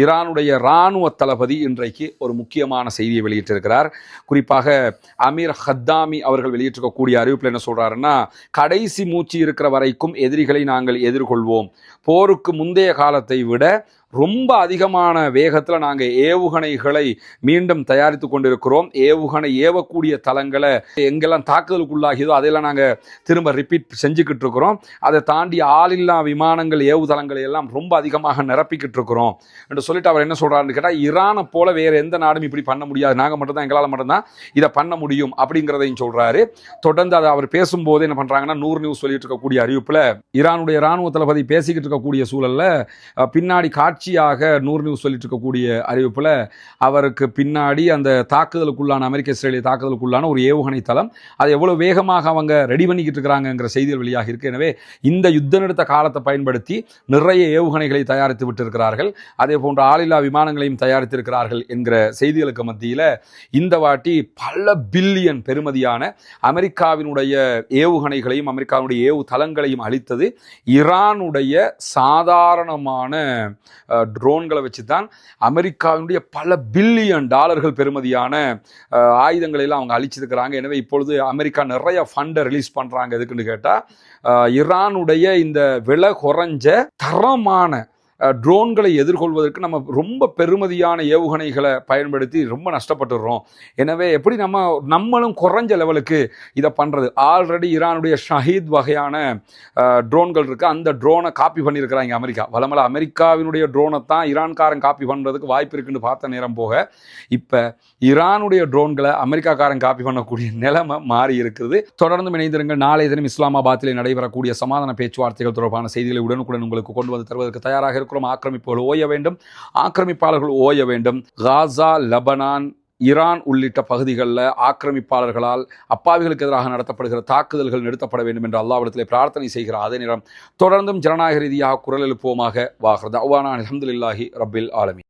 ஈரானுடைய இராணுவ தளபதி இன்றைக்கு ஒரு முக்கியமான செய்தியை வெளியிட்டிருக்கிறார். குறிப்பாக அமீர் ஹத்தாமி அவர்கள் வெளியிட்டிருக்கக்கூடிய அறிவிப்பில் என்ன சொல்றாருன்னா, கடைசி மூச்சு இருக்கிற வரைக்கும் எதிரிகளை நாங்கள் எதிர்கொள்வோம். போருக்கு முந்தைய காலத்தை விட ரொம்ப அதிகமான வேகத்தில் நாங்கள் ஏவுகணைகளை மீண்டும் தயாரித்து கொண்டிருக்கிறோம். ஏவுகணை ஏவக்கூடிய தளங்களை எங்கெல்லாம் தாக்குதலுக்குள்ளாகியதோ அதையெல்லாம் நாங்கள் திரும்ப ரிப்பீட் செஞ்சுக்கிட்டு இருக்கிறோம். அதை தாண்டி ஆளில்லா விமானங்கள் ஏவுதளங்களை எல்லாம் ரொம்ப அதிகமாக நிரப்பிக்கிட்டு இருக்கிறோம் என்று சொல்லிட்டு அவர் என்ன சொல்கிறாருன்னு கேட்டால், ஈரானை போல வேறு எந்த நாடும் இப்படி பண்ண முடியாது, நாங்கள் மட்டும்தான், எங்களால் மட்டும்தான் இதை பண்ண முடியும் அப்படிங்கிறதையும் சொல்கிறாரு. தொடர்ந்து அதை அவர் பேசும்போது என்ன பண்ணுறாங்கன்னா, நூறு நியூஸ் சொல்லிட்டு இருக்கக்கூடிய அறிவிப்பில் ஈரானுடைய இராணுவ தளபதி பேசிக்கிட்டு இருக்கக்கூடிய சூழலில் பின்னாடி நூறு நியூஸ் சொல்லிட்டு இருக்கக்கூடிய அறிவிப்பில் அவருக்கு பின்னாடி அந்த தாக்குதலுக்குள்ளான அமெரிக்க இஸ்ரேலிய தாக்குதலுக்குள்ளான ஒரு ஏவுகணை தளம், அதை எவ்வளவு வேகமாக அவங்க ரெடி பண்ணிக்கிட்டு இருக்கிறாங்கிற செய்திகள் வெளியாக இருக்கு. எனவே இந்த யுத்த நிறுத்த காலத்தை பயன்படுத்தி நிறைய ஏவுகணைகளை தயாரித்து விட்டிருக்கிறார்கள், அதே போன்ற ஆளில்லா விமானங்களையும் தயாரித்திருக்கிறார்கள் என்கிற செய்திகளுக்கு மத்தியில் இந்த வாட்டி பல பில்லியன் பெறுமதியான அமெரிக்காவினுடைய ஏவுகணைகளையும் அமெரிக்காவுடைய ஏவு தளங்களையும் அளித்தது ஈரானுடைய சாதாரணமான ட்ரோன்களை வச்சு தான் அமெரிக்காவினுடைய பல பில்லியன் டாலர்கள் பெறுமதியான ஆயுதங்களை எல்லாம் அவங்க அழிச்சிருக்கிறாங்க. எனவே இப்பொழுது அமெரிக்கா நிறைய ஃபண்டை ரிலீஸ் பண்ணுறாங்க. எதுக்குன்னு கேட்டால், ஈரானுடைய இந்த விலை குறைஞ்ச தரமான ட்ரோன்களை எதிர்கொள்வதற்கு நம்ம ரொம்ப பெருமதியான ஏவுகணைகளை பயன்படுத்தி ரொம்ப நஷ்டப்பட்டுடுறோம். எனவே எப்படி நம்மளும் குறைஞ்ச லெவலுக்கு இதை பண்ணுறது. ஆல்ரெடி ஈரானுடைய ஷஹீத் வகையான ட்ரோன்கள் இருக்குது, அந்த ட்ரோனை காப்பி பண்ணியிருக்கிறாங்க அமெரிக்கா. வளமல அமெரிக்காவினுடைய ட்ரோனை தான் ஈரான்காரன் காப்பி பண்ணுறதுக்கு வாய்ப்பு இருக்குன்னு பார்த்த நேரம் போக இப்போ ஈரானுடைய ட்ரோன்களை அமெரிக்காக்காரன் காப்பி பண்ணக்கூடிய நிலைமை மாறி இருக்குது. தொடர்ந்து இணைந்திருங்கள். நாளைய தினம் இஸ்லாமாபாத்தில் நடைபெறக்கூடிய சமாதான பேச்சுவார்த்தைகள் தொடர்பான செய்திகளை உடனுக்குடன் உங்களுக்கு கொண்டு வந்து தருவதற்கு தயாராக இருக்கிறோம். ஆக்கிரமிப்புகள் ஓய வேண்டும், ஆக்கிரமிப்பாளர்கள் ஓய வேண்டும். காசா, லெபனான், ஈரான் உள்ளிட்ட பகுதிகளில் ஆக்கிரமிப்பாளர்களால் அப்பாவிகளுக்கு எதிராக நடத்தப்படுகிற தாக்குதல்கள் நிறுத்தப்பட வேண்டும் என்று அல்லாஹ்விடத்திலே பிரார்த்தனை செய்கிறார். அதே நேரம் தொடர்ந்தும் ஜனநாயக ரீதியாக குரல் எழுப்புவோமாக. வாஹர் தஅவானா அல்ஹம்துலில்லாஹி ரப்பில் ஆலமீன்.